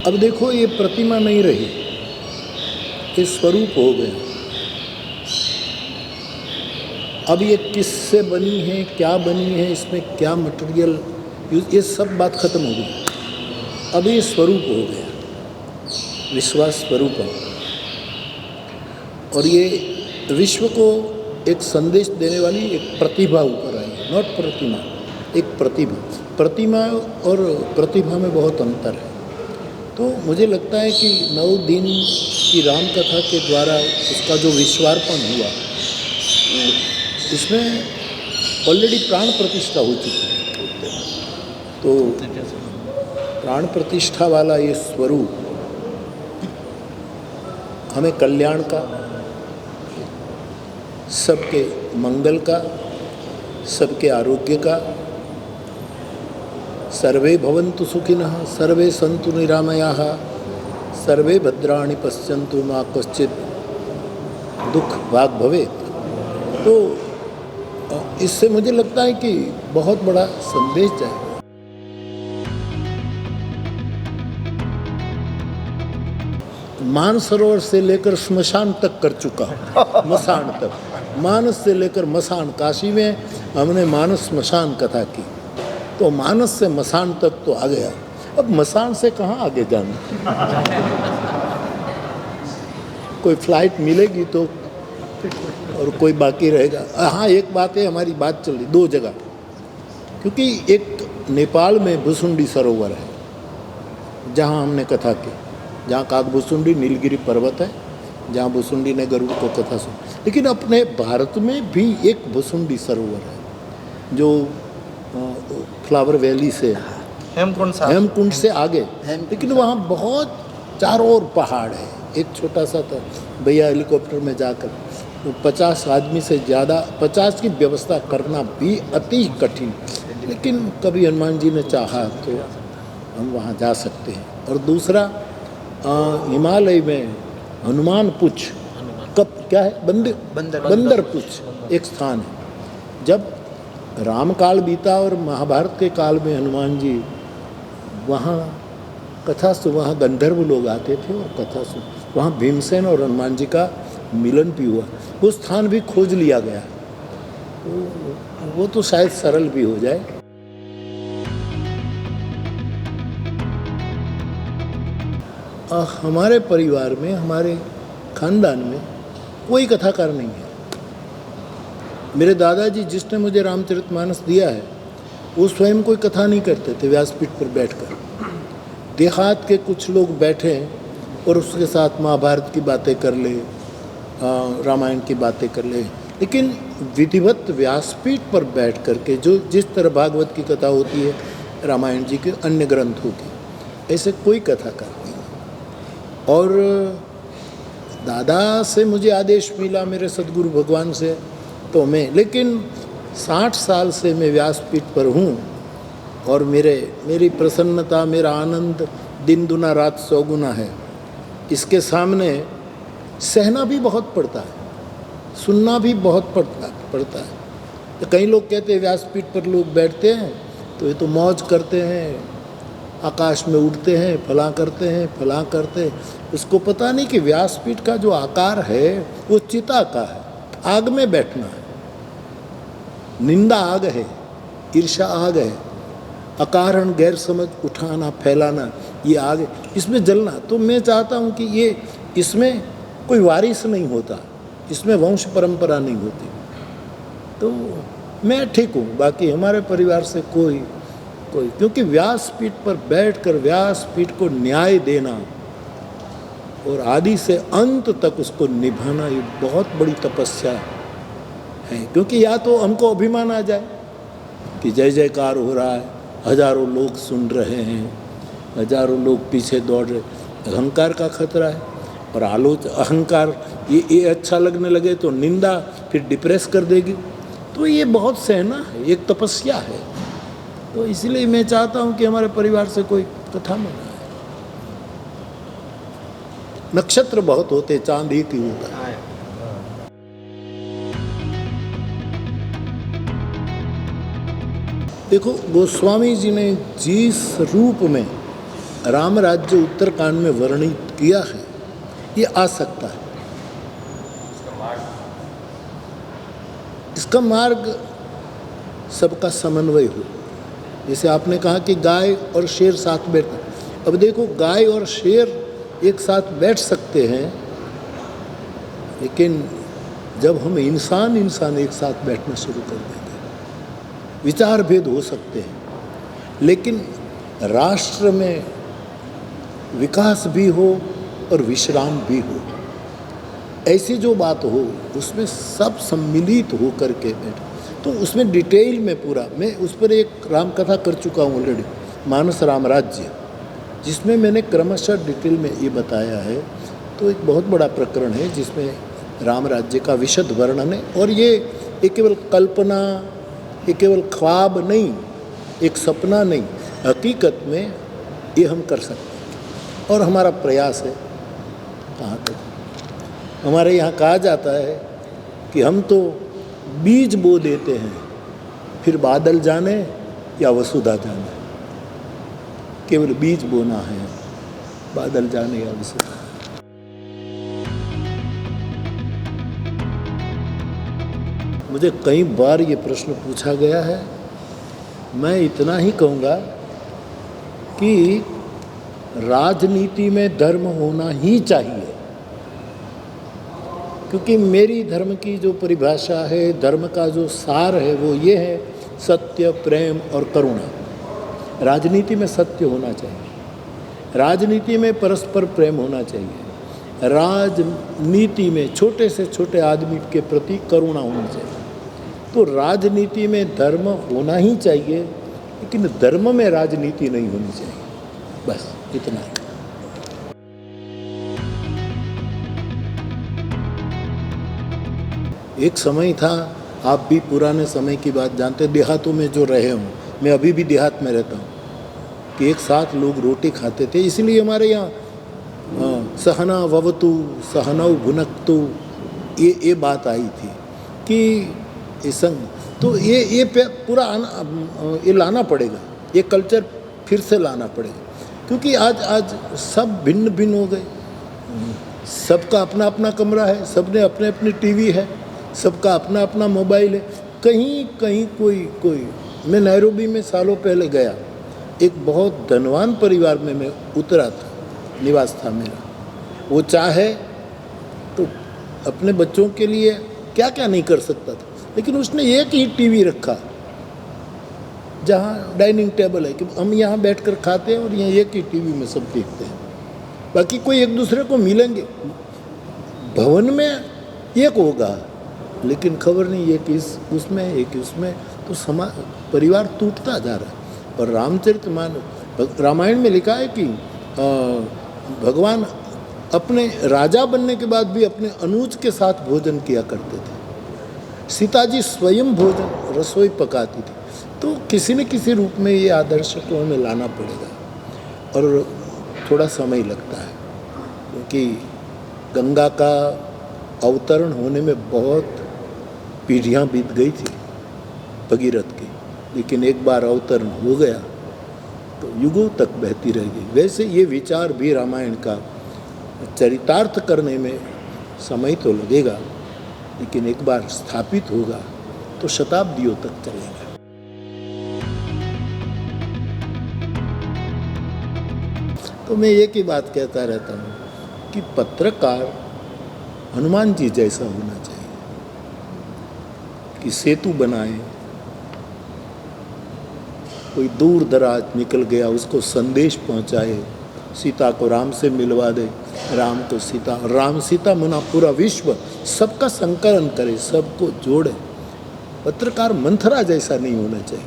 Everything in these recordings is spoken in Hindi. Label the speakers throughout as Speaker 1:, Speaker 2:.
Speaker 1: अब देखो, ये प्रतिमा नहीं रही, ये स्वरूप हो गया। अब ये किससे बनी है, क्या बनी है, इसमें क्या मटेरियल यूज, ये सब बात खत्म हो गई। अब ये स्वरूप हो गया, विश्वास स्वरूप है। और ये विश्व को एक संदेश देने वाली एक प्रतिभा ऊपर आई है, नॉट प्रतिमा, एक प्रतिभा। प्रतिमा और प्रतिभा में बहुत अंतर है। तो मुझे लगता है कि 9 दिन की राम कथा के द्वारा उसका जो विश्वार्पण हुआ, इसमें ऑलरेडी प्राण प्रतिष्ठा हो चुकी है। तो प्राण प्रतिष्ठा वाला ये स्वरूप हमें कल्याण का, सबके मंगल का, सबके आरोग्य का, सर्वे भवन्तु सुखिनः, सर्वे सन्तु निरामयाः, सर्वे भद्राणि पश्यन्तु मा कश्चित् दुख भाग् भवेत्। तो इससे मुझे लगता है कि बहुत बड़ा संदेश जाएगा। मानसरोवर से लेकर श्मशान तक कर चुका हूँ, मसान तक, मानस से लेकर मसान। काशी में हमने मानस श्मशान कथा की, तो मानस से मसान तक तो आ गया। अब मसान से कहाँ आगे जाना? कोई फ्लाइट मिलेगी तो, और कोई बाकी रहेगा। हाँ, एक बात है, हमारी बात चल रही 2 जगह, क्योंकि एक नेपाल में भुसुंडी सरोवर है जहाँ हमने कथा की, जहाँ काकभुसुंडी नीलगिरी पर्वत है, जहाँ भुसुंडी ने गरुड़ को कथा सुनी। लेकिन अपने भारत में भी एक भुसुंडी सरोवर है जो फ्लावर वैली से, हेमकुंड से आगे, लेकिन वहाँ बहुत चारों ओर पहाड़ है। एक छोटा सा था, भैया हेलीकॉप्टर में जाकर 50 आदमी से ज़्यादा, 50 की व्यवस्था करना भी अति कठिन, लेकिन कभी हनुमान जी ने चाहा तो हम वहाँ जा सकते हैं। और दूसरा, हिमालय में हनुमान पुछ, कब क्या है, बंदर पुछ एक स्थान है। जब रामकाल बीता और महाभारत के काल में हनुमान जी वहाँ कथा सुन, वहाँ गंधर्व लोग आते थे और कथा सुन, वहाँ भीमसेन और हनुमान जी का मिलन भी हुआ। वो स्थान भी खोज लिया गया, तो वो तो शायद सरल भी हो जाए। हमारे परिवार में, हमारे खानदान में कोई कथाकार नहीं है। मेरे दादाजी, जिसने मुझे रामचरितमानस दिया है, वो स्वयं कोई कथा नहीं करते थे व्यासपीठ पर बैठकर। देहात के कुछ लोग बैठे और उसके साथ महाभारत की बातें कर ले, रामायण की बातें कर ले, लेकिन विधिवत व्यासपीठ पर बैठ कर के जो जिस तरह भागवत की कथा होती है, रामायण जी के अन्य ग्रंथों की, ऐसे कोई कथाकार नहीं। और दादा से मुझे आदेश मिला, मेरे सदगुरु भगवान से, तो मैं, लेकिन 60 साल से मैं व्यासपीठ पर हूँ और मेरी प्रसन्नता, मेरा आनंद दिन दुना रात 100 गुना है। इसके सामने सहना भी बहुत पड़ता है, सुनना भी बहुत पड़ता है। तो कई लोग कहते हैं व्यासपीठ पर लोग बैठते हैं तो ये तो मौज करते हैं, आकाश में उड़ते हैं, फलां करते हैं। उसको पता नहीं कि व्यासपीठ का जो आकार है वो चिता का है, आग में बैठना है। निंदा आग है, ईर्ष्या आग है, अकारण गैर समझ उठाना, फैलाना, ये आग है, इसमें जलना। तो मैं चाहता हूँ कि ये, इसमें कोई वारिस नहीं होता, इसमें वंश परंपरा नहीं होती। तो मैं ठीक हूँ, बाकी हमारे परिवार से कोई, क्योंकि व्यासपीठ पर बैठकर व्यासपीठ को न्याय देना और आदि से अंत तक उसको निभाना, ये बहुत बड़ी तपस्या है। क्योंकि या तो हमको अभिमान आ जाए कि जय जयकार हो रहा है, हजारों लोग सुन रहे हैं, हजारों लोग पीछे दौड़ रहे, अहंकार का खतरा है। और अहंकार ये अच्छा लगने लगे तो निंदा फिर डिप्रेस कर देगी। तो ये बहुत सहना है, एक तपस्या है। तो इसलिए मैं चाहता हूँ कि हमारे परिवार से कोई कथा मनाए। नक्षत्र बहुत होते, चांद एक ही होता है। देखो, गोस्वामी जी ने जिस रूप में राम राज्य उत्तरकांड में वर्णित किया है, ये आ सकता है। इसका मार्ग सबका समन्वय हो। जैसे आपने कहा कि गाय और शेर साथ बैठते, अब देखो गाय और शेर एक साथ बैठ सकते हैं, लेकिन जब हम इंसान एक साथ बैठना शुरू कर देंगे, विचार भेद हो सकते हैं, लेकिन राष्ट्र में विकास भी हो और विश्राम भी हो, ऐसी जो बात हो उसमें सब सम्मिलित हो करके बैठे। तो उसमें डिटेल में पूरा, मैं उस पर एक राम कथा कर चुका हूँ ऑलरेडी, मानस राम राज्य, जिसमें मैंने क्रमशः डिटेल में ये बताया है। तो एक बहुत बड़ा प्रकरण है जिसमें राम राज्य का विशद वर्णन है, और ये केवल कल्पना, ये केवल ख्वाब नहीं, एक सपना नहीं, हकीकत में ये हम कर सकते हैं और हमारा प्रयास है। कहाँ तक हमारे यहाँ कहा जाता है कि हम तो बीज बो देते हैं, फिर बादल जाने या वसुधा जाने, केवल बीज बोना है, बादल जाने या वसुधा। मुझे कई बार ये प्रश्न पूछा गया है, मैं इतना ही कहूँगा कि राजनीति में धर्म होना ही चाहिए, क्योंकि मेरी धर्म की जो परिभाषा है, धर्म का जो सार है, वो ये है सत्य, प्रेम और करुणा। राजनीति में सत्य होना चाहिए, राजनीति में परस्पर प्रेम होना चाहिए, राजनीति में छोटे से छोटे आदमी के प्रति करुणा होनी चाहिए। तो राजनीति में धर्म होना ही चाहिए, लेकिन धर्म में राजनीति नहीं होनी चाहिए, बस इतना ही। एक समय था, आप भी पुराने समय की बात जानते, देहातों में जो रहे हों, मैं अभी भी देहात में रहता हूँ, कि एक साथ लोग रोटी खाते थे। इसलिए हमारे यहाँ सहना ववतु सहनौ भुनक्तु ये बात आई थी कि ये संग, तो ये पूरा ये लाना पड़ेगा, ये कल्चर फिर से लाना पड़ेगा, क्योंकि आज सब भिन्न भिन्न हो गए। सबका अपना अपना कमरा है, सबने अपने अपनी टीवी है, सबका अपना अपना मोबाइल है। कहीं कहीं कोई मैं नैरोबी में सालों पहले गया, एक बहुत धनवान परिवार में मैं उतरा था, निवास था मेरा। वो चाहे तो अपने बच्चों के लिए क्या क्या नहीं कर सकता था, लेकिन उसने एक ही टीवी रखा जहाँ डाइनिंग टेबल है कि हम यहाँ बैठकर खाते हैं और यहाँ एक ही टीवी में सब देखते हैं। बाकी कोई एक दूसरे को मिलेंगे, भवन में एक होगा, लेकिन खबर नहीं एक इस उसमें एक उसमें, तो समाज परिवार टूटता जा रहा है। और रामचरितमानस, रामायण में लिखा है कि भगवान अपने राजा बनने के बाद भी अपने अनुज के साथ भोजन किया करते थे। सीता जी स्वयं भोजन रसोई पकाती थी। तो किसी न किसी रूप में ये आदर्श को हमें लाना पड़ेगा, और थोड़ा समय लगता है, क्योंकि गंगा का अवतरण होने में बहुत पीढ़ियाँ बीत गई थी भगीरथ की, लेकिन एक बार अवतरण हो गया तो युगों तक बहती रह गई। वैसे ये विचार भी रामायण का चरितार्थ करने में समय तो लगेगा, लेकिन एक बार स्थापित होगा तो शताब्दियों तक चलेगा। तो मैं एक ही बात कहता रहता हूँ कि पत्रकार हनुमान जी जैसा होना चाहिए, कि सेतु बनाए, कोई दूर दराज निकल गया उसको संदेश पहुँचाए, सीता को राम से मिलवा दे, राम को सीता, राम सीता मुना पूरा विश्व सबका संकलन करे, सबको जोड़े। पत्रकार मंथरा जैसा नहीं होना चाहिए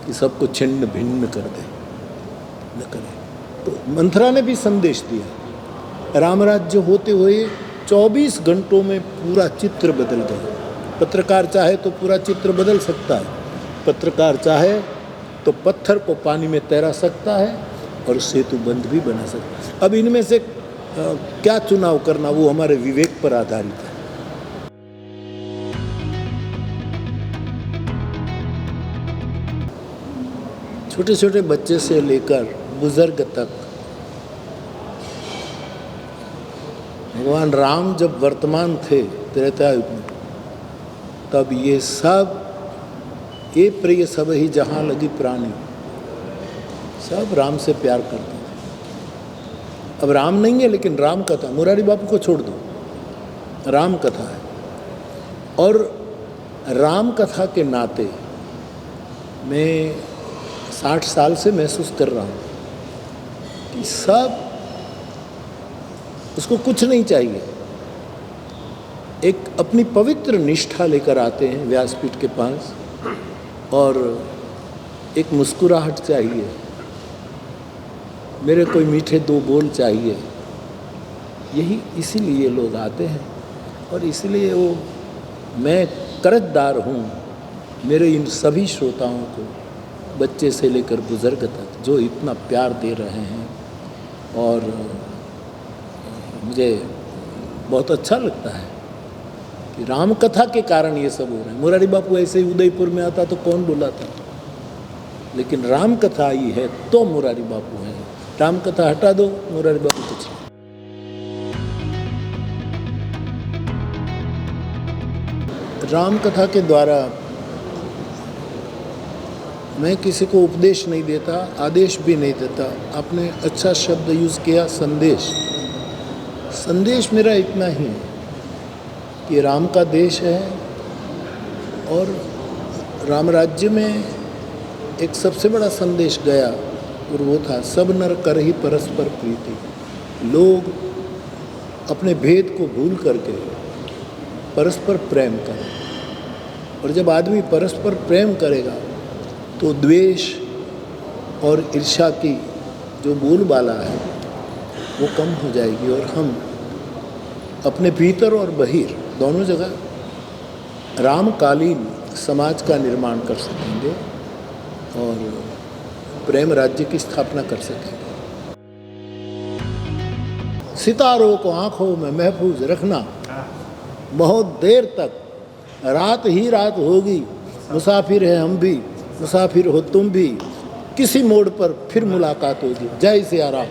Speaker 1: कि सबको छिन्न भिन्न कर दे, न करे। तो मंथरा ने भी संदेश दिया, राम राज्य होते हुए 24 घंटों में पूरा चित्र बदल गया। पत्रकार चाहे तो पूरा चित्र बदल सकता है, पत्रकार चाहे तो पत्थर को पानी में तैरा सकता है और सेतु बंध भी बना सकता है। अब इनमें से क्या चुनाव करना, वो हमारे विवेक पर आधारित है। छोटे छोटे बच्चे से लेकर बुजुर्ग तक। भगवान राम जब वर्तमान थे त्रेता युग में, तब ये सब ये प्रिय सब ही जहाँ लगी प्राणी, सब राम से प्यार करते थे। अब राम नहीं है, लेकिन राम कथा, मुरारी बापू को छोड़ दो, राम कथा है। और राम कथा के नाते मैं 60 साल से महसूस कर रहा हूँ कि सब उसको कुछ नहीं चाहिए, एक अपनी पवित्र निष्ठा लेकर आते हैं व्यासपीठ के पास, और एक मुस्कुराहट चाहिए, मेरे कोई मीठे 2 बोल चाहिए। यही इसीलिए लोग आते हैं, और इसलिए वो मैं कर्जदार हूँ मेरे इन सभी श्रोताओं को, बच्चे से लेकर बुजुर्ग तक, जो इतना प्यार दे रहे हैं। और मुझे बहुत अच्छा लगता है कि राम कथा के कारण ये सब हो रहा है। मुरारी बापू ऐसे ही उदयपुर में आता तो कौन बुलाता, लेकिन राम कथा आई है तो मुरारी बापू हैं। राम कथा हटा दो, मुरारी बापू कुछ नहीं। राम कथा के द्वारा मैं किसी को उपदेश नहीं देता, आदेश भी नहीं देता। आपने अच्छा शब्द यूज़ किया, संदेश। संदेश मेरा इतना ही है कि राम का देश है, और राम राज्य में एक सबसे बड़ा संदेश गया, और वो था सब नर कर ही परस्पर प्रीति। लोग अपने भेद को भूल करके परस्पर प्रेम करें, और जब आदमी परस्पर प्रेम करेगा तो द्वेष और ईर्ष्या की जो बोलबाला है वो कम हो जाएगी, और हम अपने भीतर और बहिर दोनों जगह रामकालीन समाज का निर्माण कर सकेंगे और प्रेम राज्य की स्थापना कर सकेंगे। सितारों को आंखों में महफूज रखना, बहुत देर तक रात ही रात होगी, मुसाफिर है हम भी, मुसाफिर हो तुम भी, किसी मोड़ पर फिर मुलाकात होगी। जय सिया राम।